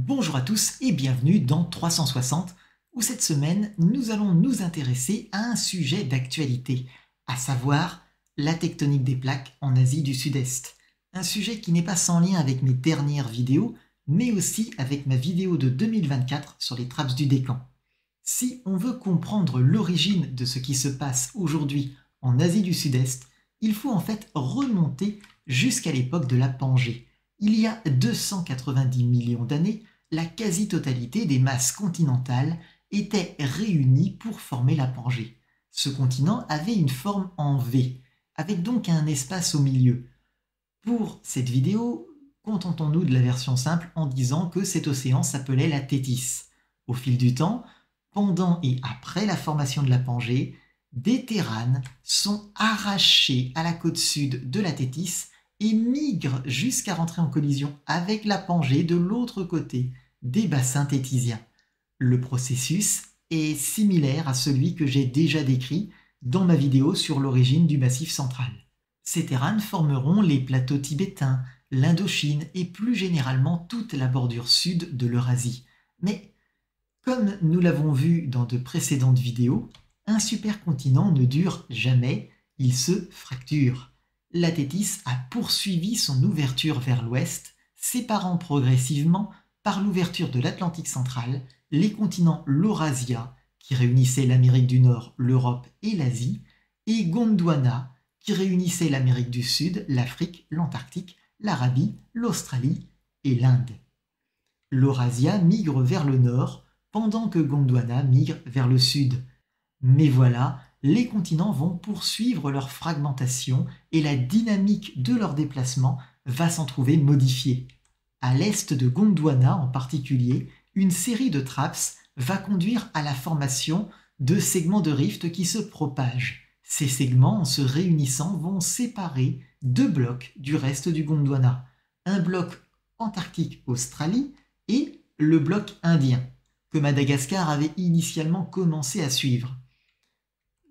Bonjour à tous et bienvenue dans 360 où cette semaine nous allons nous intéresser à un sujet d'actualité, à savoir la tectonique des plaques en Asie du Sud-Est. Un sujet qui n'est pas sans lien avec mes dernières vidéos, mais aussi avec ma vidéo de 2024 sur les traps du Décan. Si on veut comprendre l'origine de ce qui se passe aujourd'hui en Asie du Sud-Est, il faut en fait remonter jusqu'à l'époque de la Pangée. Il y a 290 millions d'années, la quasi-totalité des masses continentales étaient réunies pour former la Pangée. Ce continent avait une forme en V, avec donc un espace au milieu. Pour cette vidéo, contentons-nous de la version simple en disant que cet océan s'appelait la Thétis. Au fil du temps, pendant et après la formation de la Pangée, des terranes sont arrachés à la côte sud de la Thétis et migrent jusqu'à rentrer en collision avec la Pangée de l'autre côté des bassins tétisiens. Le processus est similaire à celui que j'ai déjà décrit dans ma vidéo sur l'origine du Massif central. Ces terranes formeront les plateaux tibétains, l'Indochine et plus généralement toute la bordure sud de l'Eurasie. Mais comme nous l'avons vu dans de précédentes vidéos, un supercontinent ne dure jamais, il se fracture. La Thétis a poursuivi son ouverture vers l'ouest, séparant progressivement, par l'ouverture de l'Atlantique central, les continents Laurasia, qui réunissait l'Amérique du Nord, l'Europe et l'Asie, et Gondwana, qui réunissait l'Amérique du Sud, l'Afrique, l'Antarctique, l'Arabie, l'Australie et l'Inde. L'Eurasia migre vers le nord, pendant que Gondwana migre vers le sud. Mais voilà, les continents vont poursuivre leur fragmentation et la dynamique de leur déplacement va s'en trouver modifiée. À l'est de Gondwana en particulier, une série de traps va conduire à la formation de segments de rift qui se propagent. Ces segments, en se réunissant, vont séparer deux blocs du reste du Gondwana. Un bloc Antarctique-Australie et le bloc indien, que Madagascar avait initialement commencé à suivre.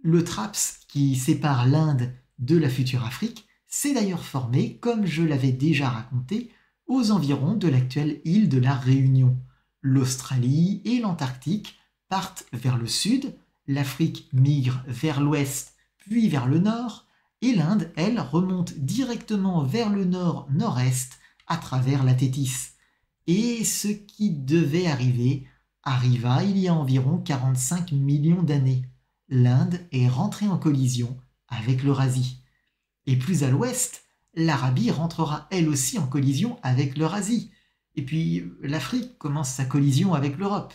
Le traps qui sépare l'Inde de la future Afrique s'est d'ailleurs formé, comme je l'avais déjà raconté, aux environs de l'actuelle île de la Réunion. L'Australie et l'Antarctique partent vers le sud, l'Afrique migre vers l'ouest puis vers le nord, et l'Inde, elle, remonte directement vers le nord-nord-est à travers la Thétis. Et ce qui devait arriver arriva il y a environ 45 millions d'années. L'Inde est rentrée en collision avec l'Eurasie. Et plus à l'ouest, l'Arabie rentrera elle aussi en collision avec l'Eurasie. Et puis l'Afrique commence sa collision avec l'Europe.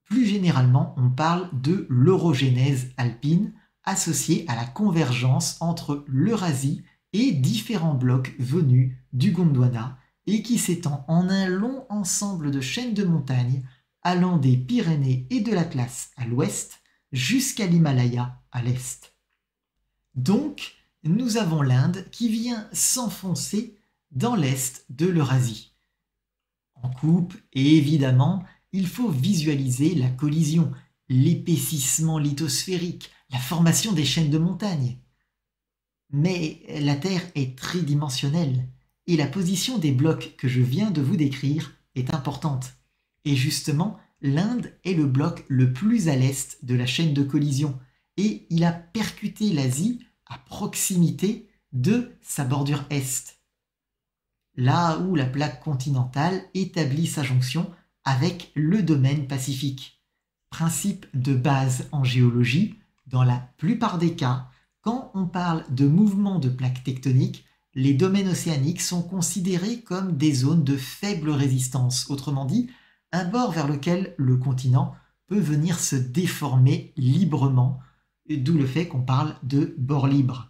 Plus généralement, on parle de l'orogénèse alpine associée à la convergence entre l'Eurasie et différents blocs venus du Gondwana et qui s'étend en un long ensemble de chaînes de montagnes allant des Pyrénées et de l'Atlas à l'ouest jusqu'à l'Himalaya à l'est. Donc, nous avons l'Inde qui vient s'enfoncer dans l'est de l'Eurasie. En coupe, et évidemment, il faut visualiser la collision, l'épaississement lithosphérique, la formation des chaînes de montagnes. Mais la Terre est tridimensionnelle et la position des blocs que je viens de vous décrire est importante. Et justement, l'Inde est le bloc le plus à l'est de la chaîne de collision et il a percuté l'Asie à proximité de sa bordure est, là où la plaque continentale établit sa jonction avec le domaine pacifique. Principe de base en géologie, dans la plupart des cas, quand on parle de mouvement de plaques tectoniques, les domaines océaniques sont considérés comme des zones de faible résistance, autrement dit, un bord vers lequel le continent peut venir se déformer librement, d'où le fait qu'on parle de bord libre.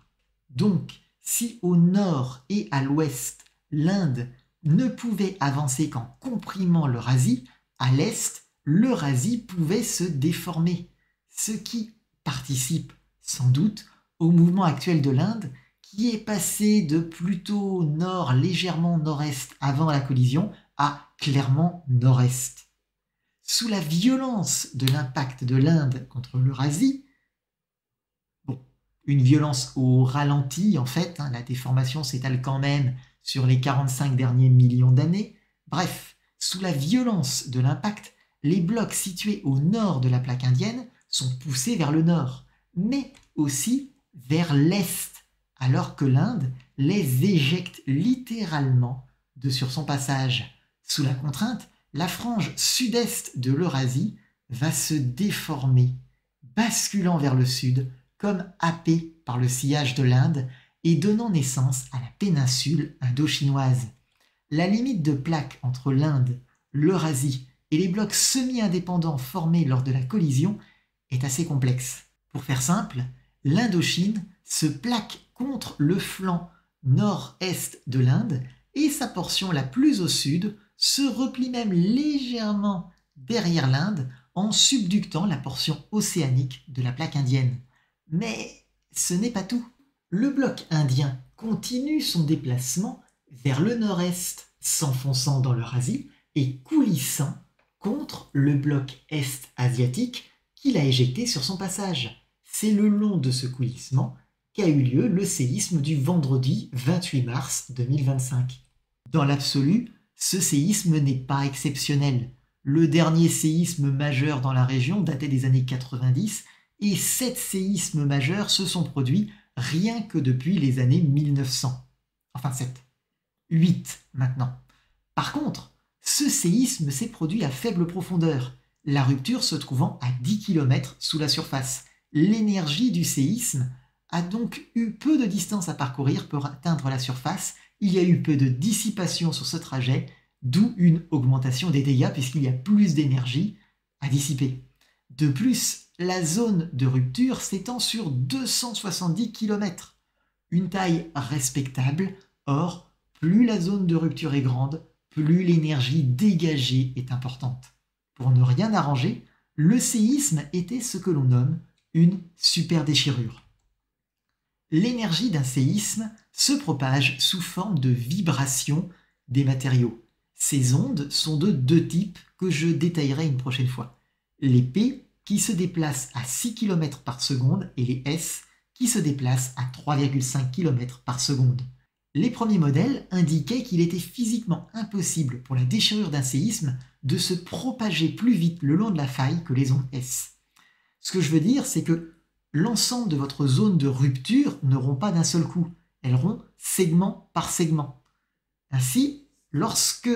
Donc, si au nord et à l'ouest, l'Inde ne pouvait avancer qu'en comprimant l'Eurasie, à l'est, l'Eurasie pouvait se déformer, ce qui participe sans doute au mouvement actuel de l'Inde qui est passé de plutôt nord, légèrement nord-est avant la collision, à clairement nord-est. Sous la violence de l'impact de l'Inde contre l'Eurasie, une violence au ralenti en fait, la déformation s'étale quand même sur les 45 derniers millions d'années, bref, Sous la violence de l'impact, les blocs situés au nord de la plaque indienne sont poussés vers le nord, mais aussi vers l'est, alors que l'Inde les éjecte littéralement de sur son passage. Sous la contrainte, la frange sud-est de l'Eurasie va se déformer, basculant vers le sud, comme happée par le sillage de l'Inde et donnant naissance à la péninsule indo-chinoise. La limite de plaque entre l'Inde, l'Eurasie et les blocs semi-indépendants formés lors de la collision est assez complexe. Pour faire simple, l'Indochine se plaque contre le flanc nord-est de l'Inde et sa portion la plus au sud se replie même légèrement derrière l'Inde en subductant la portion océanique de la plaque indienne. Mais ce n'est pas tout. Le bloc indien continue son déplacement vers le nord-est, s'enfonçant dans l'Eurasie et coulissant contre le bloc est-asiatique qu'il a éjecté sur son passage. C'est le long de ce coulissement qu'a eu lieu le séisme du vendredi 28 mars 2025. Dans l'absolu, ce séisme n'est pas exceptionnel. Le dernier séisme majeur dans la région datait des années 90 et 7 séismes majeurs se sont produits rien que depuis les années 1900. Enfin 7. 8 maintenant. Par contre, ce séisme s'est produit à faible profondeur, la rupture se trouvant à 10 km sous la surface. L'énergie du séisme a donc eu peu de distance à parcourir pour atteindre la surface, il y a eu peu de dissipation sur ce trajet, d'où une augmentation des dégâts puisqu'il y a plus d'énergie à dissiper. De plus, la zone de rupture s'étend sur 270 km, une taille respectable. Or, plus la zone de rupture est grande, plus l'énergie dégagée est importante. Pour ne rien arranger, le séisme était ce que l'on nomme une superdéchirure. L'énergie d'un séisme se propage sous forme de vibration des matériaux. Ces ondes sont de deux types que je détaillerai une prochaine fois. Les P qui se déplacent à 6 km par seconde et les S qui se déplacent à 3,5 km par seconde. Les premiers modèles indiquaient qu'il était physiquement impossible pour la déchirure d'un séisme de se propager plus vite le long de la faille que les ondes S. Ce que je veux dire, c'est que l'ensemble de votre zone de rupture ne rompt pas d'un seul coup, elle rompt segment par segment. Ainsi, lorsque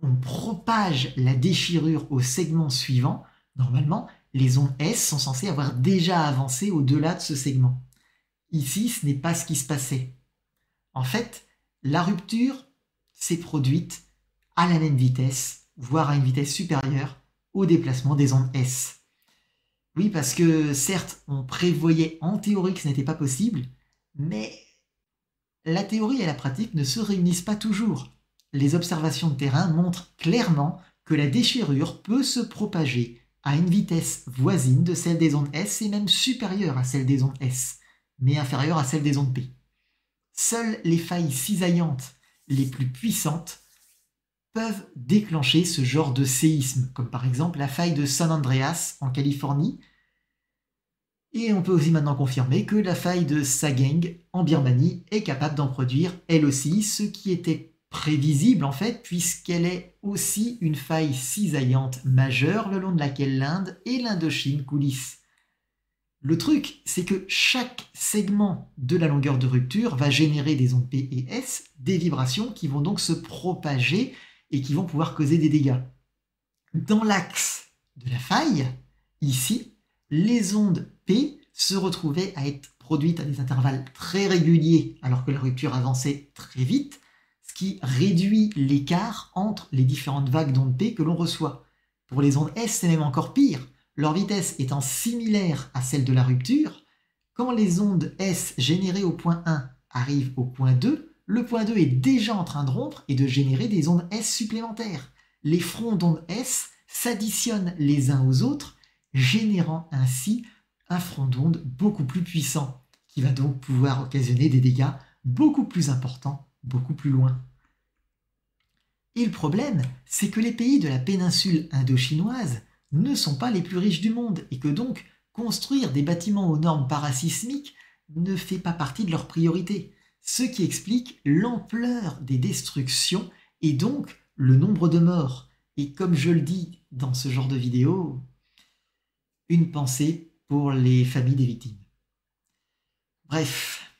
on propage la déchirure au segment suivant, normalement, les ondes S sont censées avoir déjà avancé au-delà de ce segment. Ici, ce n'est pas ce qui se passait. En fait, la rupture s'est produite à la même vitesse, voire à une vitesse supérieure au déplacement des ondes S. Oui, parce que certes, on prévoyait en théorie que ce n'était pas possible, mais la théorie et la pratique ne se réunissent pas toujours. Les observations de terrain montrent clairement que la déchirure peut se propager à une vitesse voisine de celle des ondes S et même supérieure à celle des ondes S, mais inférieure à celle des ondes P. Seules les failles cisaillantes les plus puissantes peuvent déclencher ce genre de séisme, comme par exemple la faille de San Andreas en Californie. Et on peut aussi maintenant confirmer que la faille de Sagaing en Birmanie est capable d'en produire elle aussi, ce qui était prévisible en fait, puisqu'elle est aussi une faille cisaillante majeure le long de laquelle l'Inde et l'Indochine coulissent. Le truc, c'est que chaque segment de la longueur de rupture va générer des ondes P et S, des vibrations qui vont donc se propager et qui vont pouvoir causer des dégâts. Dans l'axe de la faille, ici, les ondes P se retrouvaient à être produites à des intervalles très réguliers alors que la rupture avançait très vite, ce qui réduit l'écart entre les différentes vagues d'ondes P que l'on reçoit. Pour les ondes S, c'est même encore pire. Leur vitesse étant similaire à celle de la rupture, quand les ondes S générées au point 1 arrivent au point 2, le point 2 est déjà en train de rompre et de générer des ondes S supplémentaires. Les fronts d'ondes S s'additionnent les uns aux autres, générant ainsi un front d'onde beaucoup plus puissant, qui va donc pouvoir occasionner des dégâts beaucoup plus importants, beaucoup plus loin. Et le problème, c'est que les pays de la péninsule indo-chinoise ne sont pas les plus riches du monde et que donc construire des bâtiments aux normes parasismiques ne fait pas partie de leurs priorités, ce qui explique l'ampleur des destructions et donc le nombre de morts. Et comme je le dis dans ce genre de vidéo, une pensée pour les familles des victimes. Bref,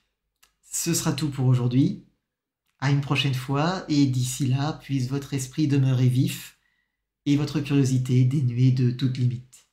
ce sera tout pour aujourd'hui. À une prochaine fois, et d'ici là, puisse votre esprit demeurer vif et votre curiosité dénuée de toute limite.